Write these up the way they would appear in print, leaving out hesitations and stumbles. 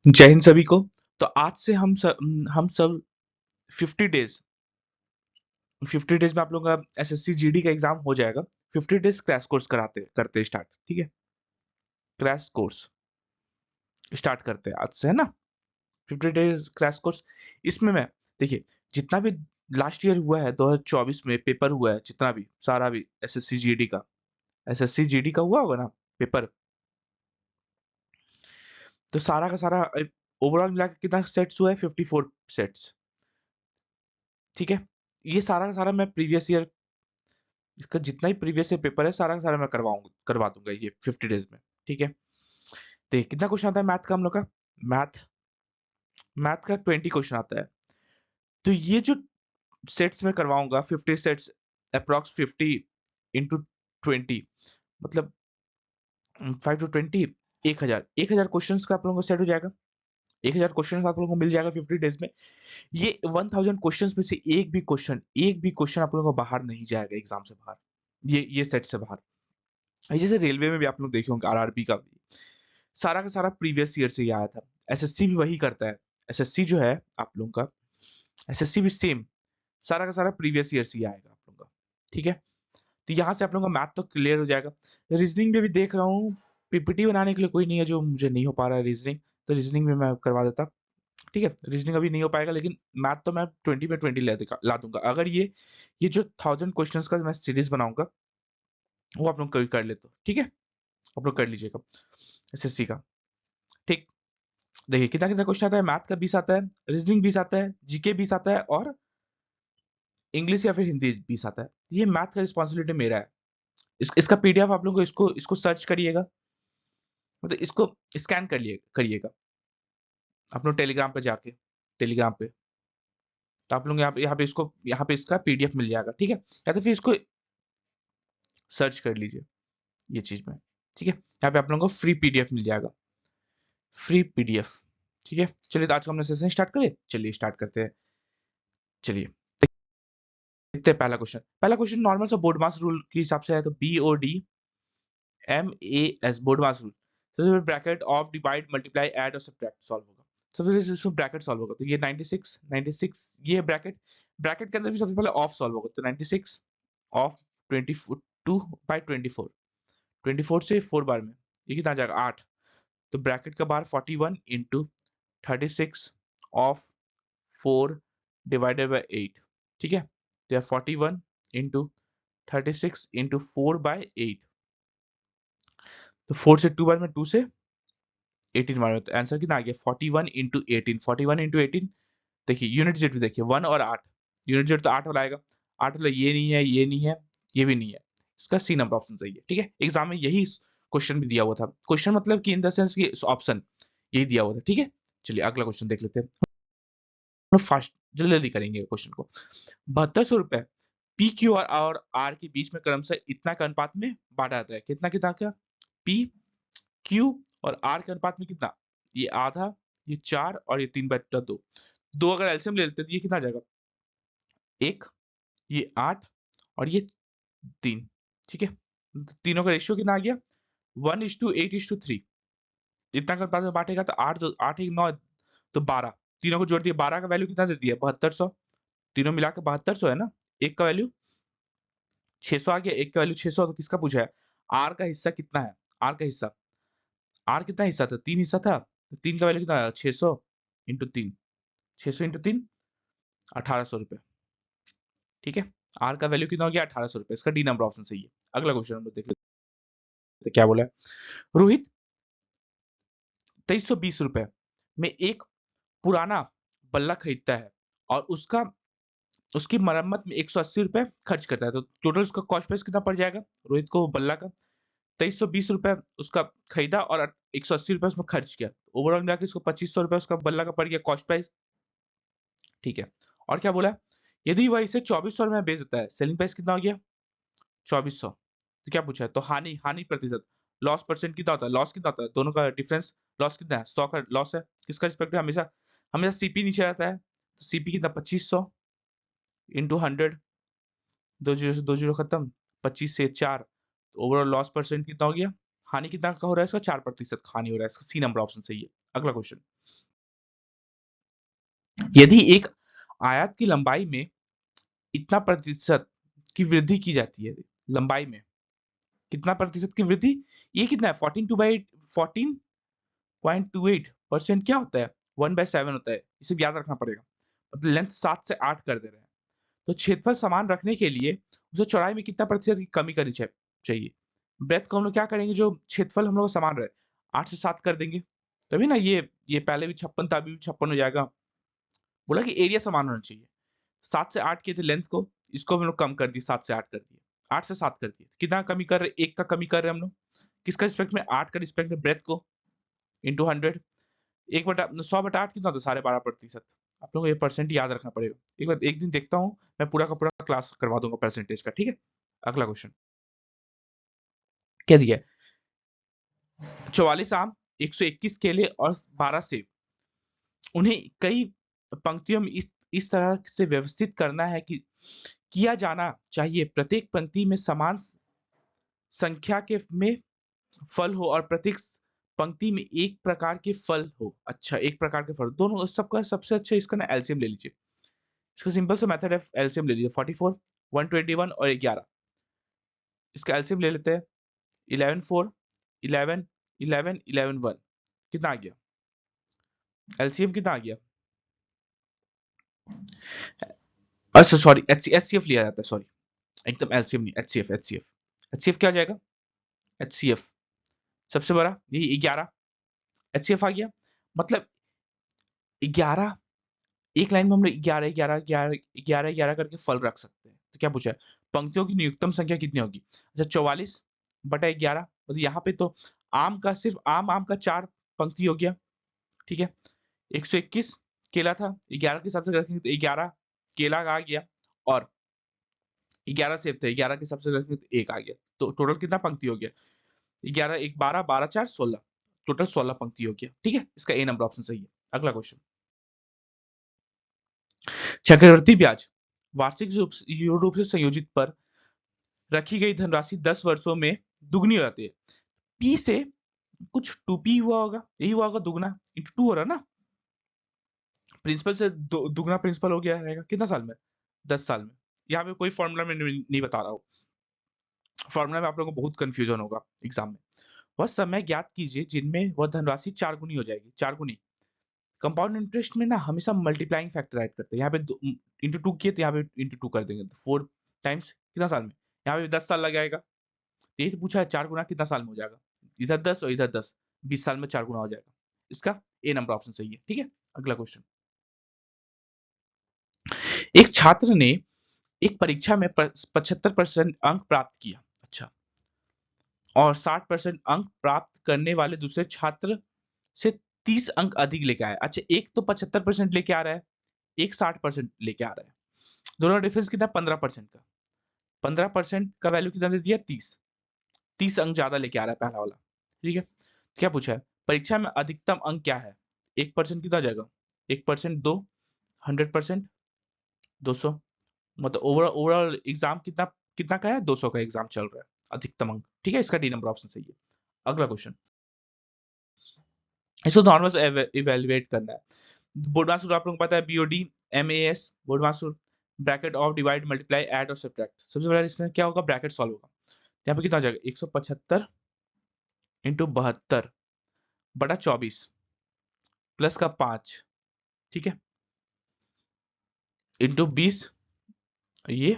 जय हिंद सभी को। तो आज से हम सब 50 डेज में आप लोगों का एसएससी जीडी का एग्जाम हो जाएगा। 50 डेज क्रैश कोर्स कराते करते स्टार्ट, ठीक है। क्रैश कोर्स स्टार्ट करते हैं आज से, है ना। 50 डेज क्रैश कोर्स। इसमें मैं देखिए, जितना भी लास्ट ईयर हुआ है 2024 में पेपर हुआ है, जितना भी सारा भी एसएससी जीडी का हुआ होगा ना पेपर, तो सारा का सारा ओवरऑल मिला के कितना सेट्स हुआ है? 54 सेट्स, ठीक है। ये सारा का सारा मैं प्रीवियस ईयर, इसका जितना ही प्रीवियस ईयर पेपर है सारा का सारा मैं करवा दूंगा ये 50 डेज में, ठीक है। देखिए कितना क्वेश्चन आता है मैथ का हम लोग का। मैथ मैथ का 20 क्वेश्चन आता है। तो ये जो सेट्स में करवाऊंगा 50 सेट्स, अप्रॉक्स 50 इंटू 20, मतलब 5 to 20, 1000 क्वेश्चन का आप लोगों को सेट हो जाएगा। 1000 क्वेश्चन आप लोगों को मिल जाएगा 50 डेज में। ये 1000 क्वेश्चन में से एक भी क्वेश्चन आप लोगों को बाहर नहीं जाएगा एग्जाम से बाहर, ये सेट से बाहर। जैसे रेलवे में भी आप लोग देखे होंगे आरआरबी का भी सारा का सारा प्रीवियस ईयर से ही आया था। एसएससी भी वही करता है। एसएससी जो है आप लोगों का, एसएससी भी सेम सारा का सारा प्रीवियस ईयर से ही आएगा आप लोगों का, ठीक है। तो यहाँ से आप लोगों का मैथ तो क्लियर हो जाएगा। रीजनिंग में भी देख रहा हूँ, पीपीटी बनाने के लिए कोई नहीं है, जो मुझे नहीं हो पा रहा है रीजनिंग, तो रीजनिंग में मैं करवा देता, ठीक है। रीजनिंग अभी नहीं हो पाएगा, लेकिन मैथ तो मैं 20 में 20 ला दूंगा। अगर ये जो 1000 क्वेश्चन का मैं सीरीज बनाऊंगा वो आप लोग कर लेते हो, ठीक है। आप लोग कर लीजिएगा एसएससी का, ठीक। देखिए कितना कितना क्वेश्चन आता है। मैथ का 20 आता है, रीजनिंग 20 आता है, जीके 20 आता है, और इंग्लिश या फिर हिंदी 20 आता है। ये मैथ का रिस्पॉन्सिबिलिटी मेरा है। इसका पीडीएफ आप लोगों को इसको सर्च करिएगा, मतलब इसको स्कैन करिएगा आप लोग टेलीग्राम पे जाके, टेलीग्राम पे। तो आप लोग यहाँ पे इसका पीडीएफ मिल जाएगा, ठीक है। या तो फिर इसको सर्च कर लीजिए ये चीज में, ठीक है। यहाँ पे आप लोगों को फ्री पीडीएफ मिल जाएगा, फ्री पीडीएफ, ठीक है। चलिए तो आज का हमने सेशन स्टार्ट करें, चलिए स्टार्ट करते हैं। चलिए देखते हैं पहला क्वेश्चन नॉर्मल सा बोर्ड मास रूल के हिसाब से है। तो BODMAS बोर्ड मास रूल, तो bracket of divide multiply add और सब्ट्रैक्ट सॉल्व होगा। सबसे पहले इसमें ब्रैकेट सॉल्व होगा, तो ये 96 ये ब्रैकेट, ब्रैकेट के अंदर भी सबसे पहले ऑफ सॉल्व होगा। तो 96 ऑफ 22/24, 24 से 4 बार में ये कितना आ जाएगा? 8। तो ब्रैकेट का बाहर 41 इंटू 36 ऑफ 4 डिवाइडेड बाई 8, ठीक है। तो 41 इंटू 36 इंटू 4/8, तो 4 से 2 बार में, 2 से 18 बार में, तो आंसर कितना आ गया? 41 इंटू 18। 41 इंटू 18, देखिए यूनिट जेट भी देखिए 1 और 8, यूनिट जेट तो 8 वाला आएगा। 8 वाला ये नहीं है, ये नहीं है, ये भी नहीं है। इसका सी नंबर ऑप्शन सही है, ठीक है। एग्जाम में यही क्वेश्चन भी दिया हुआ था। क्वेश्चन मतलब कि इन द सेंस कि ऑप्शन यही दिया हुआ था, ठीक है। चलिए अगला क्वेश्चन देख लेते हैं। फास्ट जल्दी जल्दी करेंगे क्वेश्चन को। 7200 रुपए पी क्यू और आर के बीच में क्रमशः इतना के अनुपात में बांटा जाता है। कितना कितना क्या? पी क्यू और आर के अनुपात में कितना? ये आधा, ये 4 और ये 3/2। दो अगर एलसीएम ले लेते तो ये कितना आ जाएगा? 1, ये 8 और ये 3, ठीक है। तीनों का रेशियो कितना आ गया? 1:8:3। इतना का अनुपात में बांटेगा तो 8 1 9, तो 12। तीनों को जोड़ दिया, 12 का वैल्यू कितना दे दिया? 7200। तीनों मिला के 7200 है ना। एक का वैल्यू 600 आ गया, एक का वैल्यू 600। तो किसका पूछा है? आर का हिस्सा कितना है? आर का हिस्सा, आर कितना हिस्सा था? 3 हिस्सा था, तो 3 का वैल्यू कितना आया? 600 इंटू 3, 600 इंटू 3, 1800 रुपए, ठीक है। आर का वैल्यू कितना हो गया? 1800 रुपए। इसका डी नंबर ऑप्शन सही है। अगला क्वेश्चन हम लोग देख लेते हैं क्या बोला है। रोहित 2320 रुपए में एक पुराना बल्ला खरीदता है और उसकी मरम्मत में 180 रुपए खर्च करता है। तो टोटल उसका कॉस्ट प्राइस कितना पड़ जाएगा रोहित को बल्ला का? 2320 रुपए उसका खरीदा और 180 रुपए उसमें खर्च किया। ओवरऑल मिला के इसको 2500 रुपए उसका बल्ला का पड़ गया कॉस्ट प्राइस, ठीक है। और क्या बोला? यदि वह इसे 2400 में बेच देता है, सेलिंग प्राइस कितना हो गया? 2400। तो क्या पूछा है? तो हानि हानि प्रतिशत, लॉस परसेंट कितना होता है? लॉस कितना होता है? दोनों का डिफरेंस लॉस कितना है? 100 का लॉस है। किसका रिस्पेक्ट में? हमेशा हमेशा सीपी नीचे रहता है, तो सीपी कितना? 2500 इंटू 100, 2 जीरो से 2 जीरो खत्म, 25 से 4, ओवरऑल लॉस परसेंट कितना हो गया? हानि कितना का हो रहा है इसका? 4% हानि हो रहा है इसका। सी नंबर ऑप्शन सही है। अगला क्वेश्चन, यदि एक आयत की लंबाई में इतना प्रतिशत की वृद्धि की जाती है, लंबाई में कितना प्रतिशत की वृद्धि, ये कितना है 14.28% क्या होता है 1/7 होता है, इसे भी याद रखना पड़ेगा। मतलब लेंथ 7 से 8 कर दे रहे हैं, तो क्षेत्रफल समान रखने के लिए उसे चौड़ाई में कितना प्रतिशत की कमी करनी चाहिए। ब्रेथ को हम लोग क्या करेंगे, जो क्षेत्रफल हम लोग समान रहे 8 से 7 कर देंगे, तभी ना ये पहले भी 56 था, अभी भी 56 हो जाएगा। बोला कि एरिया समान होना चाहिए। 7 से 8 किए थे लेंथ को, इसको हम लोग कम कर दिए, 7 से 8 कर दिए, 8 से 7 कर दिए। कितना कमी कर रहे, 1 का कमी कर रहे हैं हम लोग, किसका रिस्पेक्ट में, 8 का रिस्पेक्ट में ब्रेथ को, इंटू 100। 100/8 कितना होता है, 12.5%। आप लोगों को ये परसेंट याद रखना पड़ेगा। एक बार एक दिन देखता हूँ, मैं पूरा का पूरा क्लास करवा दूंगा परसेंटेज का, ठीक है। अगला क्वेश्चन क्या दिया है, 44 आम, 121 केले और 12 सेब, उन्हें कई पंक्तियों में इस तरह से व्यवस्थित करना है कि किया जाना चाहिए प्रत्येक पंक्ति में समान संख्या के में फल हो और प्रत्येक पंक्ति में एक प्रकार के फल हो। अच्छा, एक प्रकार के फल, दोनों सबका सबसे अच्छा इसका ना एलसीएम ले लीजिए। इसका सिंपल सा मेथड है, एलसीएम ले लीजिए। 44, 121 और 11, इसका एलसीएम ले लेते हैं। 11 4, 11 11 11 1, कितना आ गया एलसीएम, कितना आ गया? अच्छा सॉरी, एचसीएफ लिया जाता है, सॉरी, एकदम एलसीएम नहीं, एचसीएफ एचसीएफ एचसीएफ क्या आ जाएगा, एचसीएफ सबसे बड़ा यही 11, एचसीएफ आ गया। मतलब 11, एक लाइन में हम लोग 11 11 11 11 11 करके फल रख सकते हैं। तो क्या पूछा है, पंक्तियों की न्यूनतम संख्या कितनी होगी? अच्छा 44/11, मतलब यहाँ पे तो आम का सिर्फ आम का 4 पंक्ति हो गया, ठीक है। 121 केला था, 11 के हिसाब से रखेंगे तो 11 केला आ गया, और 11 सेब थे, 11 के हिसाब से रखेंगे तो 1 आ गया। तो टोटल कितना पंक्ति हो गया, 11 1 12 12 4 16, टोटल 16 पंक्ति हो गया, ठीक है। इसका ए नंबर ऑप्शन सही है। अगला क्वेश्चन, चक्रवृद्धि ब्याज वार्षिक रूप से संयोजित पर रखी गई धनराशि 10 वर्षों में दुगनी हो जाती है। पी से कुछ 2p हुआ होगा, यही हुआ होगा, दुगना इंटू 2 हो रहा ना, प्रिंसिपल से दुगना प्रिंसिपल हो गया रहेगा कितना साल में, 10 साल में। यहाँ पे कोई फॉर्मूला में नहीं बता रहा हूँ, फॉर्मूला में आप लोगों को बहुत कंफ्यूजन होगा एग्जाम में। वह समय ज्ञात कीजिए जिनमें वह धनराशि 4 गुनी हो जाएगी, 4 गुनी। कंपाउंड इंटरेस्ट में ना हमेशा मल्टीप्लाइंग फैक्टर ऐड करते हैं, यहाँ पे इंटू 2 किए तो यहाँ पे इंटू 2 कर देंगे, तो 4 टाइम्स कितना साल में, यहाँ पे 10 साल लग जाएगा। यही तो पूछा है, 4 गुना कितना साल में हो जाएगा, इधर 10 और इधर 10, 20 साल में 4 गुना हो जाएगा। इसका ए नंबर ऑप्शन सही है, ठीक है। अगला क्वेश्चन, एक छात्र ने एक परीक्षा में 75% अंक प्राप्त किया, अच्छा, और 60% अंक प्राप्त करने वाले दूसरे छात्र से 30 अंक अधिक लेके आया। अच्छा, एक तो 75% लेके आ रहा है, एक 60% लेके आ रहा है, दोनों का डिफरेंस कितना, 15% का। 15% का वैल्यू कितना दे दिया, 30, 30 अंक ज्यादा लेके आ रहा है पहला वाला, ठीक है। क्या पूछा है, परीक्षा में अधिकतम अंक क्या है, 1% कितना हो जाएगा, 1% 2, 100% 200, मतलब ओवरऑल एग्जाम कितना कितना का है, 200 का एग्जाम चल रहा है, अधिकतम अंक, ठीक है। इसका डी नंबर ऑप्शन सही है। अगला क्वेश्चन, इसको नॉर्मल से इवेल्युएट करना है। बोर्ड मार्क्स आप लोगों को पता है, BOD MAS board marks, bracket of divide multiply add और सब्ट्रैक्ट। सबसे पहले इसमें क्या होगा, ब्रैकेट सॉल्व होगा। यहाँ पे कितना हो जाएगा, 175 इंटू 72/24 प्लस का 5, ठीक है, इंटू 20, ये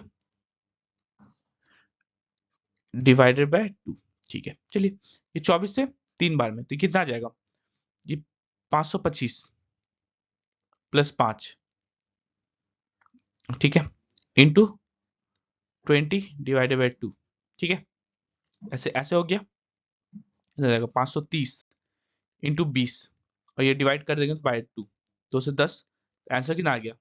डिवाइडेड बाय 2, ठीक है। चलिए, ये 24 से 3 बार में तो कितना आ जाएगा, ये 525 प्लस 5, ठीक है, इंटू 20 डिवाइडेड बाय 2, ठीक है। ऐसे ऐसे हो गया, हो जाएगा 530 इंटू 20, और ये डिवाइड कर देंगे बाय 2, 2 से 10, आंसर कितना आ गया,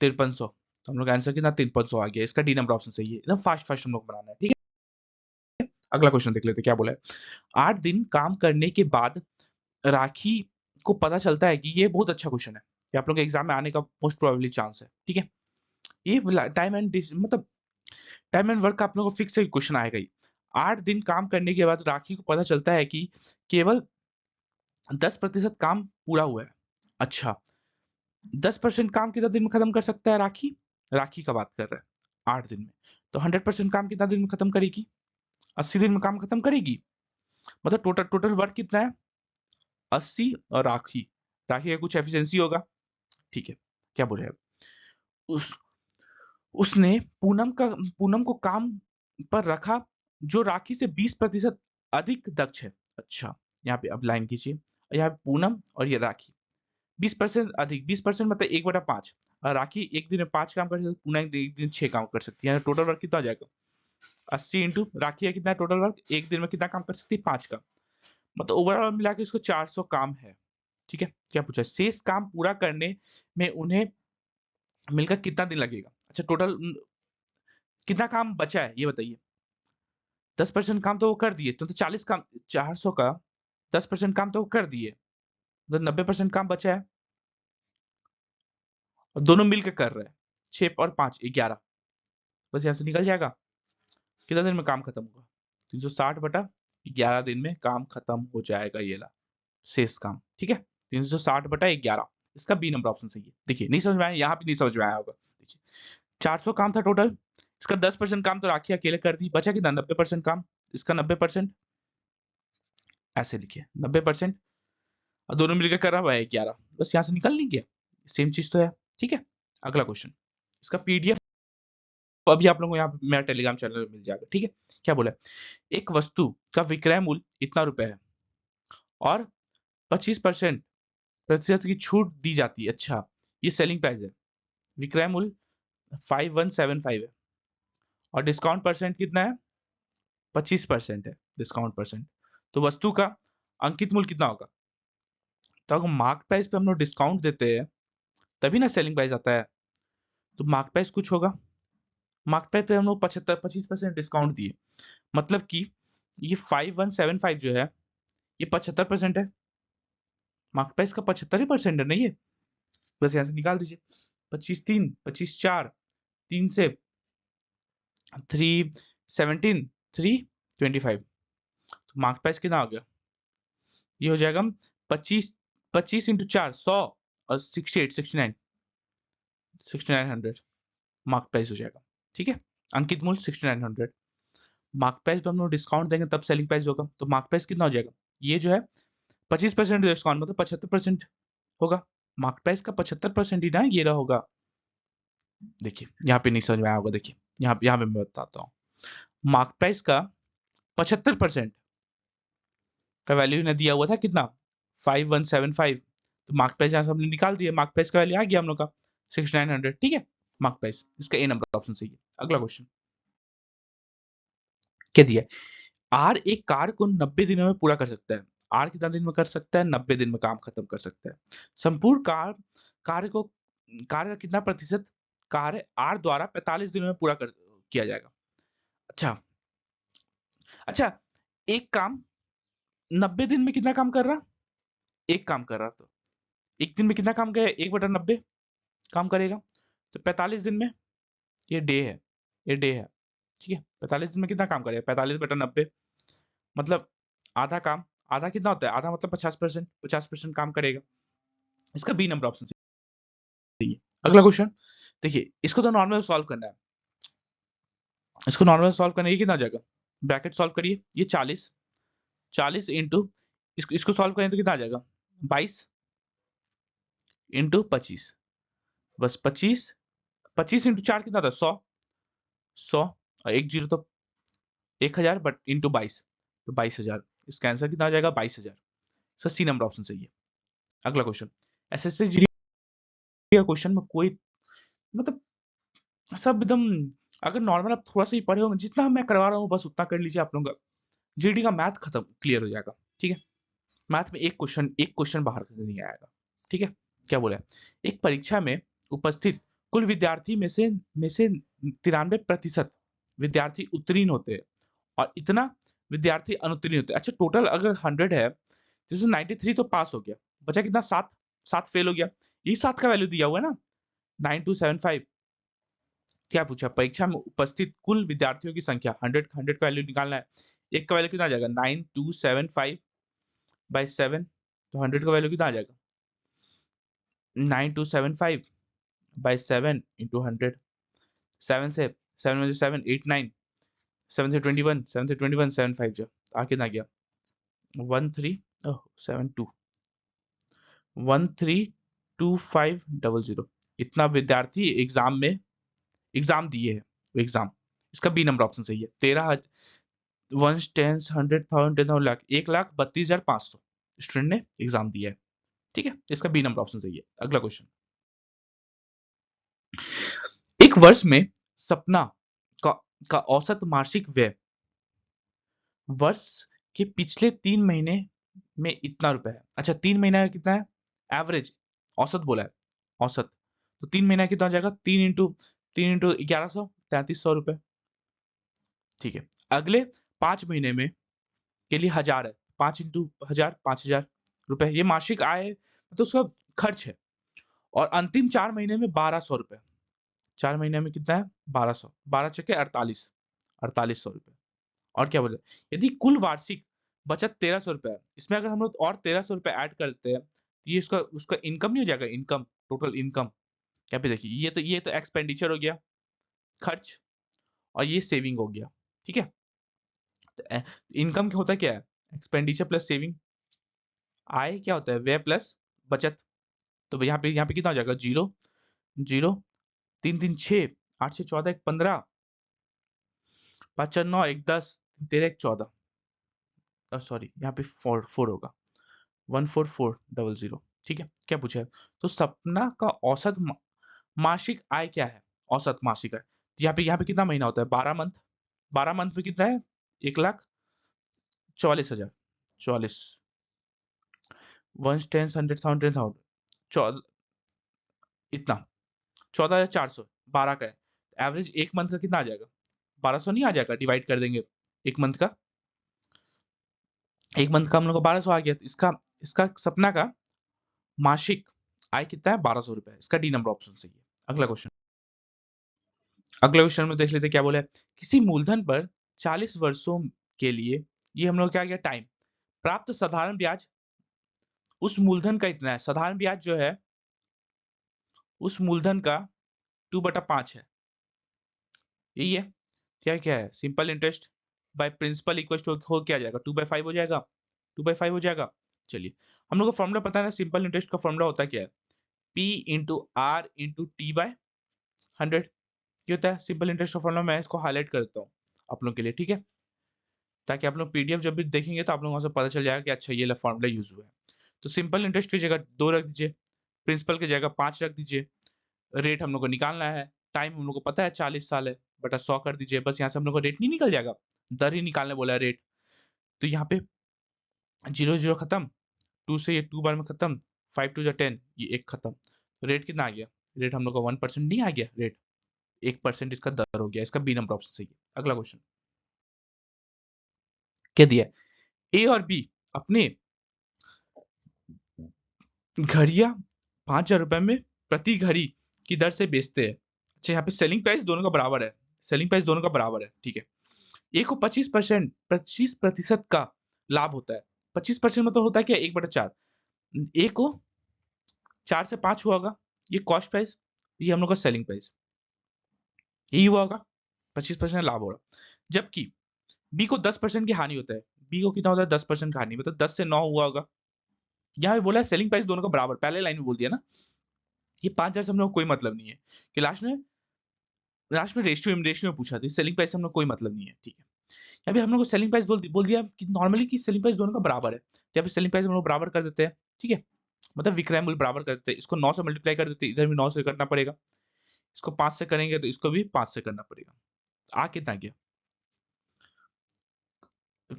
5300। तो हम लोग आंसर कितना, 5300 आ गया। इसका डी नंबर ऑप्शन सही है, एकदम फास्ट फास्ट हम लोग बनाना है, ठीक है। अगला क्वेश्चन देख लेते हैं क्या बोला है। 8 दिन काम करने के बाद राखी को पता चलता है कि ये बहुत अच्छा क्वेश्चन है, ये आप लोग के एग्जाम में आने का मोस्ट प्रोबेबली चांस है, ठीक है। ये टाइम एंड मतलब टाइम एंड वर्क का आप लोगों को फिक्स क्वेश्चन आएगा ही। 8 दिन काम करने के बाद राखी को पता चलता है कि केवल 10% काम पूरा हुआ है। अच्छा, 10% काम कितना दिन में खत्म कर सकता है राखी? राखी का बात कर रहा है 8 दिन में। तो 100% काम कितना दिन में खत्म करेगी? 80 दिन में काम खत्म करेगी। मतलब टोटल टोटल वर्क कितना है? 80 और राखी। राखी का कुछ एफिशिएंसी होगा। ठीक है, क्या बोल रहे हैं? उस उसने पूनम को काम पर रखा जो राखी से 20% अधिक दक्ष है। अच्छा, यहाँ पे अब लाइन खींचिए। यहाँ पे पूनम और ये राखी 20% अधिक, 20% मतलब 1/5। और राखी एक दिन में 5 काम कर सकती है, पूनम एक दिन 6 काम कर सकती है। टोटल वर्क कितना हो जाएगा? 80 इंटू राखी का कितना टोटल वर्क? एक दिन में कितना काम कर सकती है? 5 का। मतलब ओवरऑल मिला के उसको 400 काम है। ठीक है, क्या पूछा? शेष काम पूरा करने में उन्हें मिलकर कितना दिन लगेगा? अच्छा, टोटल कितना काम बचा है ये बताइए? 10% काम तो वो कर दिए, तो 40 काम, 400 का 10% काम तो वो कर दिए, तो 90% काम बचा है और दोनों मिलकर कर रहे हैं। 6 और 5 11, बस यहाँ से निकल जाएगा। कितना दिन में काम खत्म होगा? 360/11 दिन में काम खत्म हो जाएगा। ये ला शेष काम। ठीक है, 360/11, इसका बी नंबर ऑप्शन सही है। देखिए, नहीं समझ में आया? यहाँ भी नहीं समझ में आया होगा। देखिए, 400 काम था टोटल, इसका 10% काम तो राखी अकेले कर दी, बचा कितना? 90% काम। इसका 90% ऐसे लिखिए, 90% और दोनों मिलकर कर रहा है 11, बस यहाँ से निकल नहीं गया। सेम चीज तो है। ठीक है, अगला क्वेश्चन, इसका पीडीएफ अभी आप लोगों को यहाँ पे मेरा टेलीग्राम चैनल में मिल जाएगा। ठीक है, क्या बोला? एक वस्तु का विक्रय मूल्य इतना रुपए है और 25% की छूट दी जाती है। अच्छा, ये सेलिंग प्राइस है। विक्रय मूल्य 5175 है और डिस्काउंट परसेंट कितना है? 25% है डिस्काउंट परसेंट। तो वस्तु का अंकित मूल्य कितना होगा? तो अगर मार्क प्राइस पे हम लोग डिस्काउंट देते हैं तभी ना सेलिंग प्राइस आता है। तो मार्क प्राइस कुछ होगा। मार्क प्राइस पे हम लोग 25% डिस्काउंट दिए, मतलब कि ये 5175 जो है ये 75% है। मार्क प्राइस का 75% है ना ये। बस यहाँ से निकाल दीजिए। 25 3 25 4, 3 से 3 17 3 25। तो मार्क प्राइस कितना हो गया? ये हो जाएगा 25 इंटू 4 100 और 6900 मार्क प्राइस हो जाएगा। ठीक है, अंकित मूल्य 6900। मार्क प्राइस पे हम लोग डिस्काउंट देंगे तब सेलिंग प्राइस होगा। तो मार्क प्राइस कितना हो जाएगा? ये जो है 25% डिस्काउंट मतलब 75% होगा। मार्क प्राइस का 75% ही ना ये रहा होगा। देखिए, यहाँ पे नहीं समझ में आया होगा। देखिए, यहाँ पे मैं बताता हूँ। मार्क प्राइस का 75% का वैल्यू ने दिया हुआ था कितना? 5175। तो मार्क प्राइस यहाँ से हमने निकाल दिया, मार्क प्राइस का वैल्यू आ गया हम लोग का 6900। ठीक है, मार्क प्राइस, इसका ए नंबर ऑप्शन सही है। अगला क्वेश्चन क्या दिया है? आर एक कार्य को 90 दिनों में पूरा कर सकता है। आर कितना दिन में कर सकता है? 90 दिन में काम खत्म कर सकता है। संपूर्ण कार्य का कितना प्रतिशत कार्य आर द्वारा 45 दिनों में पूरा कर किया जाएगा? अच्छा, अच्छा, एक काम 90 दिन में कितना काम कर रहा? एक काम कर रहा, तो एक दिन में कितना काम करेगा? 1/90 काम करेगा। तो 45 दिन में ये डे है, ये डे है। ठीक है, 45 दिन में कितना काम करेगा? 45/90 मतलब आधा काम। आधा कितना होता है? आधा मतलब 50%। 50% काम करेगा। इसका बी नंबर ऑप्शन सही है। अगला क्वेश्चन देखिए, इसको तो नॉर्मल सॉल्व करना है। इसको नॉर्मल सॉल्व करने की कितना हो जाएगा? ब्रैकेट सॉल्व करिए। ये 40 इंटू इसको सॉल्व करें तो कितना आ जाएगा? 22 इंटू 25, बस 25 इंटू 4 कितना था? 100 और एक जीरो तो 1000, बट इंटू 22 तो 22,000। इसका आंसर कितना आ जाएगा? 22,000। सर सी नंबर ऑप्शन सही है। अगला क्वेश्चन, एसएससी जीडी का क्वेश्चन में कोई मतलब सब एकदम, अगर नॉर्मल आप थोड़ा सा ही पढ़े होंगे, जितना मैं करवा रहा हूँ बस उतना कर लीजिए, आप लोगों का जीडी का मैथ खत्म क्लियर हो जाएगा। ठीक है, मैथ में एक क्वेश्चन बाहर नहीं आएगा। ठीक है, क्या बोला है? एक परीक्षा में उपस्थित कुल विद्यार्थी में से 93% विद्यार्थी उत्तीर्ण होते हैं और इतना विद्यार्थी अनुत्तीर्ण होते हैं। अच्छा, टोटल अगर 100 है तो 93 तो पास हो गया, बचा कितना? 7 फेल हो गया। ये 7 का वैल्यू दिया हुआ है ना, 9275। क्या पूछा, परीक्षा में उपस्थित कुल विद्यार्थियों की संख्या 100 का वैल्यू निकालना है। एक का वैल्यू कितना आ जाएगा 9275/7, तो 100 का वैल्यू कितना आ जाएगा 9275/7 इंटू 100। 7 से 7 में से 7 8 9, 7 से 21, 7 से 21, 7 5 जा आ कितना गया 13 72 132500। इतना विद्यार्थी एग्जाम दिए है, एग्जाम। इसका बी नंबर ऑप्शन सही है। 13 वन टेंस 100,000 10,000 लाख 1,32,500 स्टूडेंट ने एग्जाम दिया है। ठीक है, इसका बी नंबर ऑप्शन सही है। अगला क्वेश्चन, एक वर्ष में सपना का का औसत मासिक व्यय वर्ष के पिछले 3 महीने में इतना रुपए है। अच्छा, 3 महीना का कितना है, एवरेज, औसत बोला है, औसत। तो 3 महीना कितना हो जाएगा, 3 इंटू 1100, 3300 रुपए। ठीक है, अगले 5 महीने में के लिए 1000 है, 5 इंटू 1000, 5000 रुपए, ये मासिक आय है, तो उसका खर्च है। और अंतिम 4 महीने में 1200 रुपए, 4 महीने में कितना है 1200, 12 × 4 = 48, 4800 रुपए। और क्या बोले, यदि कुल वार्षिक बचत 1300 रुपए है, इसमें अगर हम लोग और 1300 रुपए ऐड करते हैं, तो ये उसका उसका इनकम नहीं हो जाएगा, इनकम, टोटल इनकम। यहाँ पे देखिए, ये तो एक्सपेंडिचर हो गया, खर्च, और ये सेविंग हो गया। ठीक है, तो इनकम क्या होता है, क्या है, एक्सपेंडिचर प्लस सेविंग। आय क्या होता है, व्यय प्लस बचत। तो यहाँ पे कितना हो जाएगा, 0 0, 3 3 6, 8 6 14, 1 15, 5 4 9, 1 10, 13 1 14, सॉरी यहाँ पे 4 होगा, 14400। ठीक है, क्या पूछा है, तो सपना का औसत मासिक आय क्या है, औसत मासिक आय। तो यहाँ पे कितना महीना होता है, 12 मंथ, 12 मंथ में कितना है, 1,44,000, 44, 1 10 100 1000 10,000, इतना 14,400, 12 का है। एवरेज एक मंथ का कितना आ जाएगा, 1200 नहीं आ जाएगा, डिवाइड कर देंगे एक मंथ का, एक मंथ का हम लोग को 1200 आ गया। इसका इसका सपना का मासिक आय कितना है, 1200 रुपए। इसका डी नंबर ऑप्शन सही है। अगला क्वेश्चन, अगले क्वेश्चन में देख लेते क्या बोला है, किसी मूलधन पर 40 वर्षों के लिए, ये हम लोग क्या गया टाइम, प्राप्त साधारण ब्याज उस मूलधन का इतना है। साधारण ब्याज जो है उस मूलधन का 2/5 है, यही है। क्या क्या है, simple interest by principal equal to हो क्या जाएगा, 2/5 हो जाएगा, 2/5 हो जाएगा। चलिए, हम लोग को फॉर्मूला पता है ना, सिंपल इंटरेस्ट का फॉर्मूला होता क्या है, P into are into T/100। ये होता है सिंपल इंटरेस्ट का फॉर्मूला। मैं इसको हाईलाइट कर देता हूँ आप लोग के लिए, ठीक है, ताकि आप लोग पीडीएफ जब भी देखेंगे तो आप लोगों को पता चल जाएगा कि अच्छा ये फॉर्मूला यूज हुआ है। तो सिंपल इंटरेस्ट की जगह 2 रख दीजिए, प्रिंसिपल की जगह 5 रख दीजिए, रेट हम लोग को निकालना है, टाइम हम लोग को पता है 40 साल है, बटा 100 कर दीजिए, बस यहाँ से हम लोग को रेट नहीं निकल जाएगा, दर ही निकालने बोला है रेट। तो यहाँ पे 0 0 खत्म, 2 से ये 2 बार में खत्म, 5 2 10, ये 1 खत्म। तो रेट कितना आ गया, रेट हम लोग का 1% नहीं आ गया, रेट 1% इसका दर हो गया। इसका बी नंबर ऑप्शन सही है। अगला क्वेश्चन क्या दिया है, ए और बी अपने घड़ियां 5,000 रुपए में प्रति घड़ी की दर से बेचते हैं। अच्छा, यहाँ पे सेलिंग प्राइस दोनों का बराबर है, सेलिंग प्राइस दोनों का बराबर है, ठीक है। ए को 25% का लाभ होता है। 25% मतलब होता है क्या, 1/4। ए को 4 से 5 हुआ होगा, ये कॉस्ट प्राइस, ये हम लोग का सेलिंग प्राइस, यही हुआ होगा, 25% लाभ होगा। जबकि बी को 10% की हानि होता है। बी को कितना होता है, 10% की हानि, मतलब 10 से 9 हुआ होगा। यहाँ पे बोला है सेलिंग प्राइस दोनों का बराबर, पहले लाइन में बोल दिया ना। ये 5,000 से हम लोग कोई मतलब नहीं है, कि लास्ट में रेशियो में पूछा था, सेलिंग प्राइस से हम लोग कोई मतलब नहीं है, ठीक है। यहाँ पे हम लोग को सेलिंग प्राइस बोल दिया कि नॉर्मली की सेलिंग प्राइस दोनों का बराबर है, तो यहाँ पे सेलिंग प्राइस हम लोग बराबर कर देते हैं, ठीक है। मतलब विक्रय मूल्य बराबर कर देते हैं, इसको 9 से मल्टीप्लाई कर देते हैं, इधर भी 9 से करना पड़ेगा, इसको 5 से करेंगे तो इसको भी 5 से करना पड़ेगा। आ कितना गया,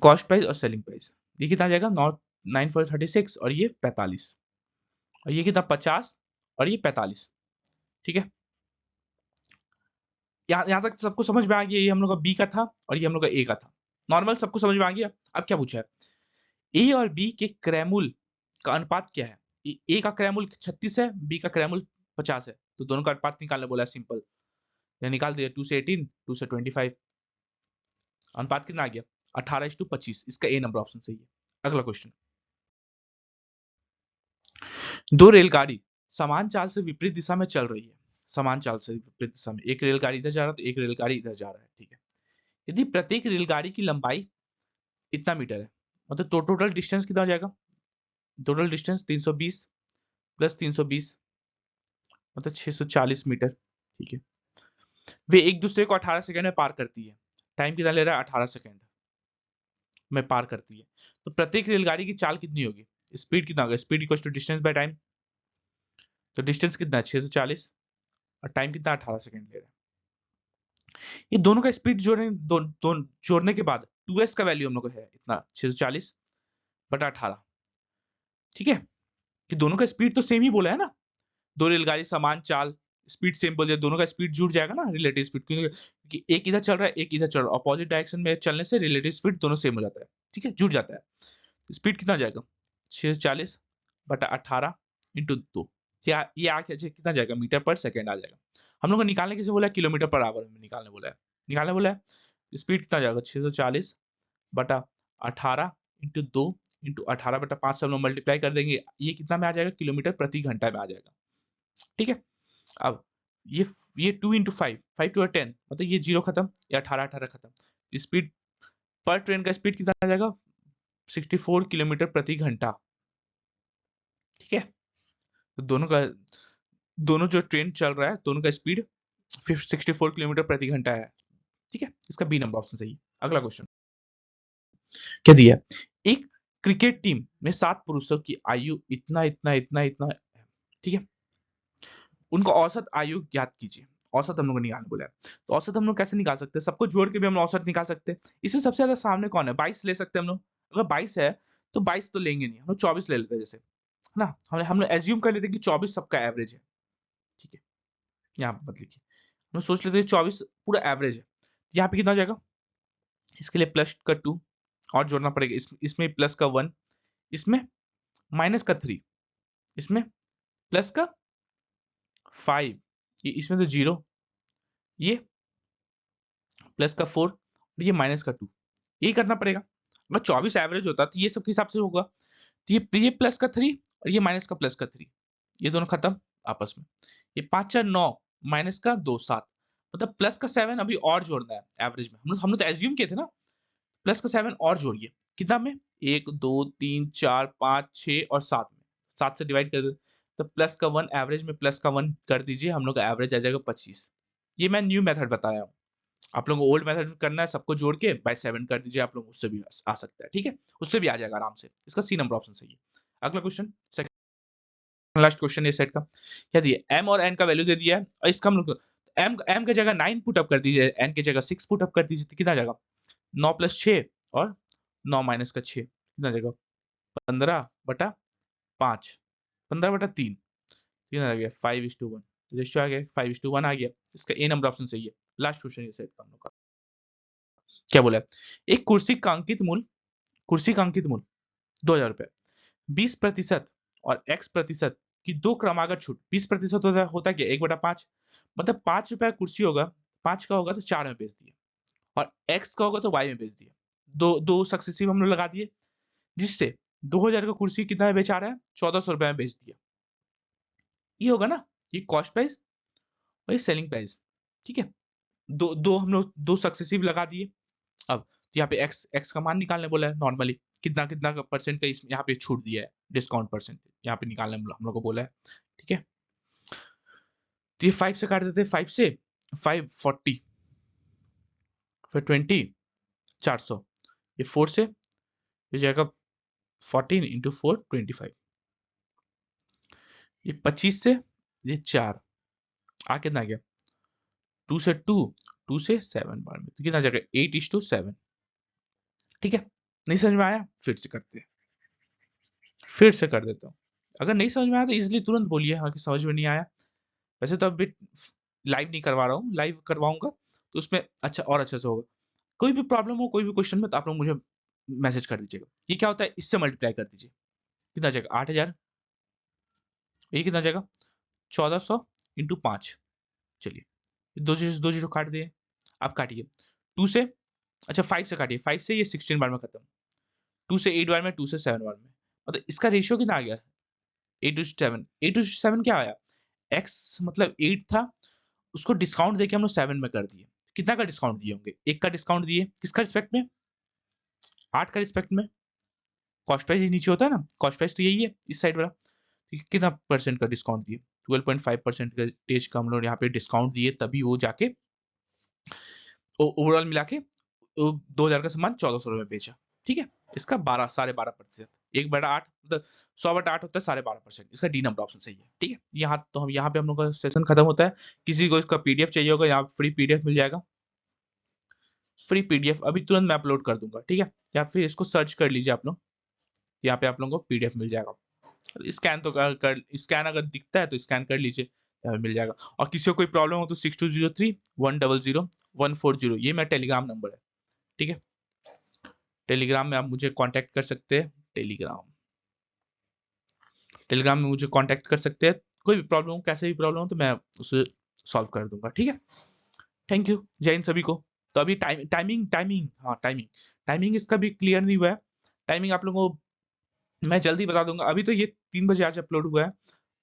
कॉस्ट प्राइस और सेलिंग प्राइस, ये कितना आ जाएगा, 9 9 4 36, और ये 45, और ये कितना 50, और ये 45, ठीक है। यहाँ तक सबको समझ में आ गया, ये हम लोग का बी का था और ये हम लोग का ए का था, नॉर्मल सबको समझ में आ गया। अब क्या पूछा है, ए और बी के क्रयमूल्य का अनुपात क्या है। ए का क्रयमूल्य 36 है, बी का क्रयमूल्य 50 है, तो दोनों का अनुपात निकालने बोला है, सिंपल। या निकाल दिया, 2 से 18, 2 से 25, अनुपात कितना आ गया 18:25। इसका ए नंबर ऑप्शन सही है। अगला क्वेश्चन, दो रेलगाड़ी समान चाल से विपरीत दिशा में चल रही है, समान चाल से विपरीत दिशा में, एक रेलगाड़ी इधर जा रहा है तो एक रेलगाड़ी इधर जा रहा है, ठीक है। यदि प्रत्येक रेलगाड़ी की लंबाई इतना मीटर है, मतलब टोटल डिस्टेंस कितना हो जाएगा, टोटल डिस्टेंस 320 प्लस 320 मतलब 640 मीटर, ठीक है। वे एक दूसरे को 18 सेकंड में पार करती है, टाइम कितना ले रहा है 18 सेकंड में पार करती है। तो प्रत्येक रेलगाड़ी की चाल कितनी होगी, स्पीड कितना होगा, speed equal to distance by time. तो डिस्टेंस कितना है 640 और टाइम कितना 18 सेकंड ले रहा है। ये दोनों का स्पीड जोड़ने के बाद 2s का वैल्यू हम लोग को है इतना 640 बटा 18, ठीक है। कि दोनों का स्पीड तो सेम ही बोला है ना, दो रेलगाड़ी समान चाल, स्पीड सेम बोल दिया, दोनों का स्पीड जुड़ जाएगा ना, रिलेटिव स्पीड, क्योंकि एक इधर चल रहा है एक इधर चल रहा है, अपोजिट डायरेक्शन में चलने से रिलेटिव स्पीड दोनों सेम हो जाता है, ठीक है, जुड़ जाता है। स्पीड कितना आ जाएगा 640 बटा 18 इंटू 2, ये आके कितना जाएगा मीटर पर सेकेंड आ जाएगा। हम लोग को निकालने किसे बोला है, किलोमीटर पर आवर में निकालने बोला है, निकालने बोला है। स्पीड कितना जाएगा 640 बटा 18 इंटू 2 इंटू 18 बटा 5 से हम लोग मल्टीप्लाई कर देंगे, ये कितना में आ जाएगा, किलोमीटर प्रति घंटा में आ जाएगा, ठीक है। अब ये 2 इंटू 5, 5 टू 10 मतलब ये 0 खत्म, ये 18 18 खत्म। स्पीड पर ट्रेन का स्पीड कितना आ जाएगा 64 किलोमीटर प्रति घंटा, ठीक है। तो दोनों जो ट्रेन चल रहा है दोनों का स्पीड 64 किलोमीटर प्रति घंटा है, ठीक है। इसका बी नंबर ऑप्शन सही है। अगला क्वेश्चन क्या दिया, एक क्रिकेट टीम में 7 पुरुषों की आयु इतना इतना इतना इतना, ठीक है। उनका औसत आयु ज्ञात कीजिए, औसत हम लोग को निकालने बोला है। तो औसत हम लोग कैसे निकाल सकते हैं, सबको जोड़ के भी हम औसत निकाल सकते हैं। इसमें सबसे ज्यादा सामने कौन है, 22 ले सकते हैं हम लोग। अगर 22 है तो 22 तो लेंगे नहीं, हम लोग 24 ले लेते हैं, जैसे है ना, हम लोग एज्यूम कर लेते हैं कि 24 सबका एवरेज है, ठीक है। यहाँ पर मत लिखिए, हम लोग सोच लेते हैं 24 पूरा एवरेज है। यहाँ पे कितना हो जाएगा, इसके लिए प्लस का 2 और जोड़ना पड़ेगा, इसमें प्लस का 1, इसमें माइनस का 3, इसमें प्लस का 5, इसमें तो 0, ये प्लस का 4 और ये माइनस का 2, ये करना पड़ेगा। अगर 24 एवरेज होता तो ये सब के हिसाब से होगा, तो ये प्लस का 3 और ये माइनस का प्लस का 3, ये दोनों खत्म आपस में। ये 5 4 9 माइनस का 2 7, मतलब प्लस का 7 अभी और जोड़ना है एवरेज में। हम लोग तो एज्यूम किए थे ना, प्लस का 7 और जोड़िए, कितना में 1 2 3 4 5 6 और 7 में, 7 से डिवाइड कर दो तो प्लस का 1 एवरेज में प्लस का 1 कर दीजिए, हम लोग का एवरेज आ जाएगा 25। ये मैं न्यू मेथड बताया हूँ, आप लोगों को ओल्ड मेथड करना है, सबको जोड़ के बाय 7 कर दीजिए, आप लोग उससे भी आ सकता है, ठीक है, उससे भी आ जाएगा आराम से। इसका सी नंबर ऑप्शन सही है। अगला क्वेश्चन, सेकंड लास्ट क्वेश्चन ये सेट का क्या दिया, m और n का वैल्यू दे दिया है और इसका हम लोग m की जगह 9 पुट अप कर दीजिए, n की जगह 6 पुट अप कर दीजिए, तो कितना आ जाएगा 9 प्लस 6 और 9 माइनस का 6, कितना आ जाएगा 15 बटा 5, 15 बटा 3, कितना आ गया 5:1, तो रेशियो आ गया 5:1 आ गया। इसका ए नंबर ऑप्शन सही है। लास्ट क्वेश्चन ये सेट का हम लोग का क्या बोला है, एक कुर्सी का अंकित मूल्य 2000 रुपए, 20% और x% की दो क्रमागत छूट, 20% होता क्या 1/5, मतलब 5 रुपए कुर्सी होगा, 5 का होगा तो 4 में बेच दिए, और x का होगा तो y में बेच दिए, दो दो सक्सेसिव हम लोग लगा दिए, जिससे 2000 का कुर्सी कितना में बेचा रहा है 1400 रुपए में बेच दिया। ये होगा ना, ये कॉस्ट प्राइस और ये सेलिंग प्राइस, ठीक है। दो दो हम लोग दो सक्सेसिव लगा दिए। अब यहाँ पे एक्स का मान निकालने बोला है, नॉर्मली कितना कितना का परसेंट का यहाँ पे छूट दिया है, डिस्काउंट परसेंट यहाँ पे निकालने हम लोग को बोला है, ठीक है। तो ये 5 से काट देते हैं, 5 से 540, फिर 20 400, ये 4 से ये जाएगा 14 इंटू 4 25, ये 25 से ये 4 आ कितना गया 2 से 2, 2 से 7 बार में, तो कितना जाएगा 8:7, ठीक है। नहीं समझ में आया फिर से करते हैं, फिर से कर देता हूँ। अगर नहीं समझ में आया तो इजिली तुरंत बोलिए हाँ कि समझ में नहीं आया। वैसे तो अभी लाइव नहीं करवा रहा हूँ, लाइव करवाऊंगा तो उसमें अच्छा और अच्छे से होगा। कोई भी प्रॉब्लम हो कोई भी क्वेश्चन में तो आप लोग मुझे मैसेज कर दीजिएगा। ये क्या होता है, इससे मल्टीप्लाई कर दीजिए, कितना जाएगा 8000, ये कितना जाएगा 1400 इंटू 5, चलिए दो जीरो काट दिए, आप काटिए 2 से, अच्छा 5 से काटिए, 5 से ये 16 बार में खत्म, 2 से 8 बार में, 2 से 7 बार में, मतलब इसका रेशियो कितना आ गया, 8:7, 8:7 क्या आया, x मतलब 8 था, उसको डिस्काउंट देके हम लोग 7 में कर दिए, कितना का डिस्काउंट दिए होंगे, 1 का डिस्काउंट दिए, किसका रिस्पेक्ट में, 8 का रिस्पेक्ट में, कॉस्ट प्राइस नीचे होता है ना, कॉस्ट प्राइस तो यही है इस साइड वाला, ठीक है, कितना परसेंट का डिस्काउंट दिए, 12.5% का हम लोग यहाँ पे डिस्काउंट दिए, तभी वो जाके ओवरऑल मिला के 2000 का सामान 1400 में बेचा, ठीक है, इसका 12.5%, 1/8 मतलब 100/8 होता है 12.5%, इसका डी नंबर ऑप्शन सही है, ठीक है, यहाँ तो हम यहाँ पे हम लोग का सेशन खत्म होता है, किसी को इसका पीडीएफ चाहिए होगा, यहाँ फ्री पीडीएफ मिल जाएगा, फ्री पीडीएफ अभी तुरंत मैं अपलोड कर दूंगा, ठीक है, या फिर इसको सर्च कर लीजिए आप लोग, यहाँ पे आप लोगों को पीडीएफ मिल जाएगा, स्कैन तो कर स्कैन अगर दिखता है तो स्कैन कर लीजिए, मिल जाएगा, और किसी को कोई प्रॉब्लम हो तो 6203 100 140, ये मेरा टेलीग्राम नंबर है, ठीक है, टेलीग्राम में आप मुझे कांटेक्ट कर सकते हैं, टेलीग्राम में मुझे कांटेक्ट कर सकते हैं, कोई भी प्रॉब्लम हो, कैसे भी प्रॉब्लम हो तो मैं उसे सॉल्व कर दूंगा, ठीक है, थैंक यू, जय हिंद सभी को। तो अभी टाइमिंग, हाँ टाइमिंग इसका भी क्लियर नहीं हुआ है, टाइमिंग आप लोगों को मैं जल्दी बता दूंगा, अभी तो ये 3 बजे आज अपलोड हुआ है,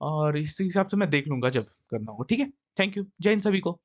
और इस हिसाब से मैं देख लूंगा जब करना होगा, ठीक है, थैंक यू, जय हिंद सभी को।